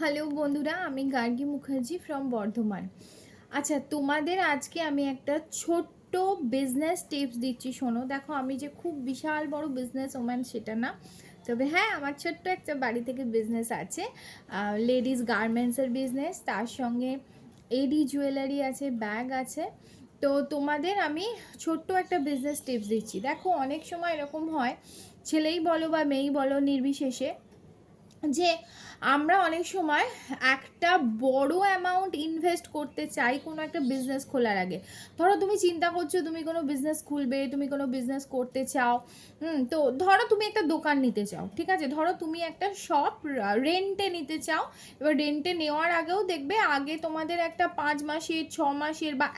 Hello বন্ধুরা, আমি Gargi Mukherjee from Bardhaman. আচ্ছা, তোমাদের আজকে আমি একটা ছোট্ট বিজনেস টিপস দিচ্ছি, শোনো। দেখো, আমি যে খুব বিশাল বড় বিজনেস ওম্যান সেটা না, তবে হ্যাঁ, আমার ছোট্ট একটা বাড়ি থেকে বিজনেস আছে। লেডিস গার্মেন্টসের বিজনেস, তার সঙ্গে এডি জুয়েলারি আছে, ব্যাগ আছে। তো তোমাদের আমি ছোট্ট একটা বিজনেস টিপস দিচ্ছি। দেখো, অনেক সময় এরকম হয়, ছেলেই বলো বা মেয়েই বলো নির্বিশেষে, যে আমরা অনেক সময় একটা বড় অ্যামাউন্ট ইনভেস্ট করতে চাই কোনো একটা বিজনেস খোলার আগে। ধরো তুমি চিন্তা করছো তুমি কোনো বিজনেস খুলবে, তুমি কোনো বিজনেস করতে চাও। তো ধরো তুমি একটা দোকান নিতে চাও, ঠিক আছে? ধরো তুমি একটা শপ রেন্টে নিতে চাও। এবার রেন্টে নেওয়ার আগেও দেখবে আগে তোমাদের একটা 5 মাসের 6 মাসের বা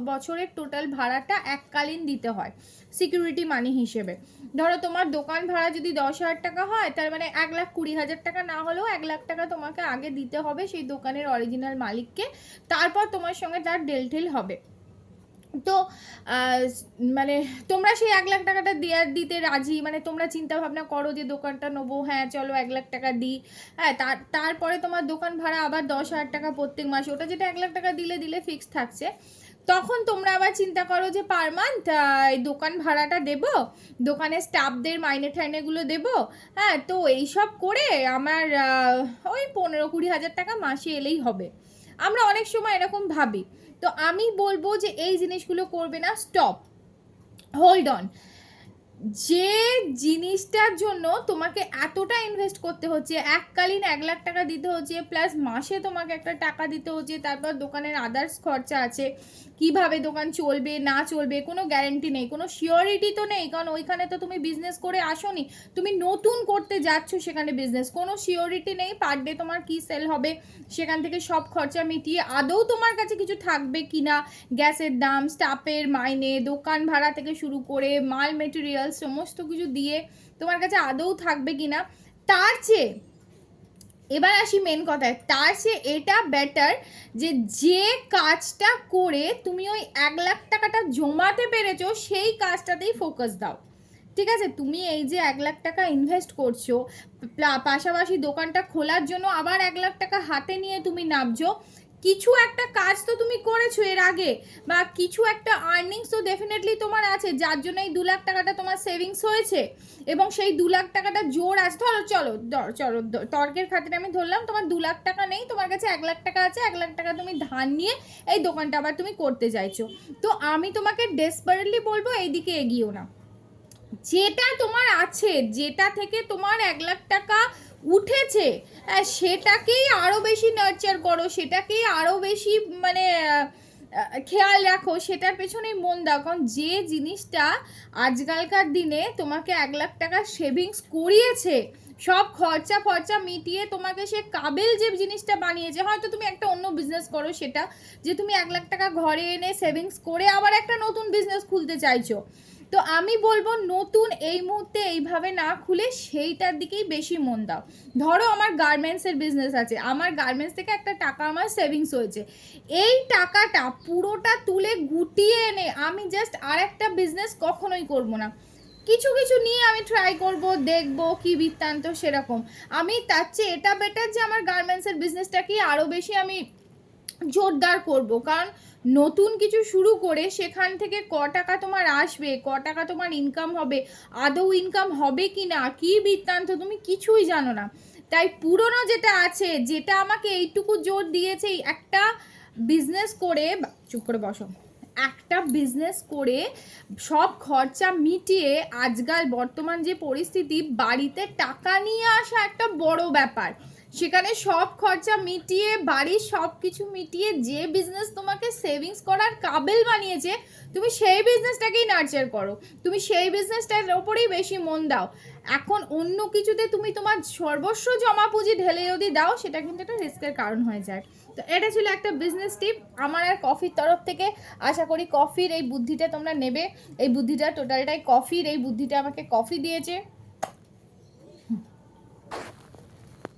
বছরের টোটাল ভাড়াটা এককালীন দিতে হয় সিকিউরিটি মানি হিসেবে। ধরো তোমার দোকান ভাড়া যদি 10,000 টাকা হয়, তার মানে 1,20,000 টাকা না হলেও 1,00,000 টাকা তোমাকে আগে দিতে হবে সেই দোকানের অরিজিনাল মালিককে। তারপর তোমার সঙ্গে তার ডেলটেল হবে। তো মানে তোমরা সেই 1,00,000 টাকাটা দিতে রাজি, মানে তোমরা চিন্তা ভাবনা করো যে দোকানটা নেবো, হ্যাঁ চলো 1,00,000 টাকা দিই। হ্যাঁ, তারপরে তোমার দোকান ভাড়া আবার 10,000 টাকা প্রত্যেক মাসে, ওটা যেটা 1,00,000 টাকা দিলে ফিক্সড থাকছে। তখন তোমরা আবার চিন্তা করো যে পার মান্থ এই দোকান ভাড়াটা দেবো, দোকানের স্টাফদের মাইনে ঠাইনেগুলো দেবো। হ্যাঁ, তো এইসব করে আমার ওই 15-20 হাজার টাকা মাসে এলেই হবে। আমরা অনেক সময় এরকম ভাবি। তো আমি বলবো যে এই জিনিসগুলো করবে না, স্টপ, হোল্ড অন। যে জিনিসটার জন্য তোমাকে এতটা ইনভেস্ট করতে হচ্ছে, এককালীন 1,00,000 টাকা দিতে হচ্ছে, প্লাস মাসে তোমাকে একটা টাকা দিতে হচ্ছে, তারপর দোকানের আদার্স খরচা আছে, কিভাবে দোকান চলবে না চলবে কোনো গ্যারেন্টি নেই, কোনো সিওরিটি তো নেই, কারণ ওইখানে তো তুমি বিজনেস করে আসোনি, তুমি নতুন করতে যাচ্ছ সেখানে বিজনেস, কোনো সিওরিটি নেই পার ডে তোমার কি সেল হবে, সেখান থেকে সব খরচা মিটিয়ে আদৌ তোমার কাছে কিছু থাকবে কি না, গ্যাসের দাম, স্টাফের মাইনে, দোকান ভাড়া থেকে শুরু করে মাল মেটেরিয়াল সমস্ত কিছু দিয়ে তোমার কাছে আদৌ থাকবে কি না। তার চেয়ে এবার আসি মেন কথায়, তার চেয়ে এটা বেটার যে কাজটা করে তুমি ওই 1,00,000 টাকাটা জমাতে পেরেছো সেই কাজটাতেই ফোকাস দাও। ঠিক আছে? তুমি এই যে 1,00,000 টাকা ইনভেস্ট করছো, পাশাপাশি দোকানটা খোলার জন্য আবার 1,00,000 টাকা হাতে নিয়ে তুমি নামছো, কিছু একটা কাজ তো তুমি করেছো এর আগে, বা কিছু একটা আর্নিংস তো ডেফিনেটলি তোমার আছে, যার জন্য এই 2,00,000 টাকাটা তোমার সেভিংস হয়েছে। এবং সেই 2,00,000 টাকাটা জোর আছে, ধরো চলো তর্কের খাতিরে আমি ধরলাম তোমার 2,00,000 টাকা নেই, তোমার কাছে 1,00,000 টাকা আছে, 1,00,000 টাকা তুমি ধার নিয়ে এই দোকানটা আবার তুমি করতে চাইছো। তো আমি তোমাকে ডেসপারেটলি বলবো এইদিকে এগিয়েও না। যেটা তোমার আছে, যেটা থেকে তোমার 1,00,000 টাকা উঠেছে, সেটাকেই আরও বেশি নার্চার করো, সেটাকেই আরও বেশি মানে খেয়াল রাখো, সেটার পেছনেই মন দাও। কারণ যে জিনিসটা আজকালকার দিনে তোমাকে 1,00,000 টাকা সেভিংস করিয়েছে, সব খরচা ফরচা মিটিয়ে তোমাকে সে কাবিল যে জিনিসটা বানিয়েছে, হয়তো তুমি একটা অন্য বিজনেস করো, সেটা যে তুমি 1,00,000 টাকা ঘরে এনে সেভিংস করে আবার একটা নতুন বিজনেস খুলতে চাইছো। তো আমি বলবো নতুন এই মুহূর্তে এইভাবে না খুলে সেইটার দিকেই বেশি মন দাও। ধরো আমার গার্মেন্টসের বিজনেস আছে, আমার গার্মেন্টস থেকে একটা টাকা আমার সেভিংস হয়েছে, এই টাকাটা পুরোটা তুলে গুটিয়ে এনে আমি জাস্ট আর একটা বিজনেস কখনোই করব না, কিছু কিছু নিয়ে আমি ট্রাই করব, দেখব কি বৃত্তান্ত সেরকম। আমি তার চেয়ে এটা বেটার যে আমার গার্মেন্টসের বিজনেসটাকে আরও বেশি আমি জোরদার করব। কারণ নতুন কিছু শুরু করে সেখান থেকে ক টাকা তোমার আসবে, ক টাকা তোমার ইনকাম হবে, আদৌ ইনকাম হবে কি না, কী বৃত্তান্ত, তুমি কিছুই জানো না। তাই পুরনো যেটা আছে, যেটা আমাকে এইটুকু জোর দিয়েছে, একটা বিজনেস করে, চুপ করে বসো, একটা বিজনেস করে সব খরচা মিটিয়ে, আজকাল বর্তমান যে পরিস্থিতি, বাড়িতে টাকা নিয়ে আসা একটা বড় ব্যাপার, সেখানে সব খরচা মিটিয়ে, বাড়ির সব কিছু মিটিয়ে যে বিজনেস তোমাকে সেভিংস করার কাবিল বানিয়েছে, তুমি সেই বিজনেসটাকেই নার্চার করো, তুমি সেই বিজনেসটার ওপরেই বেশি মন দাও। এখন অন্য কিছুতে তুমি তোমার সর্বস্ব জমা পুঁজি ঢেলে যদি দাও, সেটা কিন্তু একটা রিস্কের কারণ হয়ে যায়। তো এটা ছিল একটা বিজনেস টিপ আমার আর কফির তরফ থেকে। আশা করি কফির এই বুদ্ধিটা তোমরা নেবে। এই বুদ্ধিটা টোটালটাই কফির, এই বুদ্ধিটা আমাকে কফি দিয়েছে।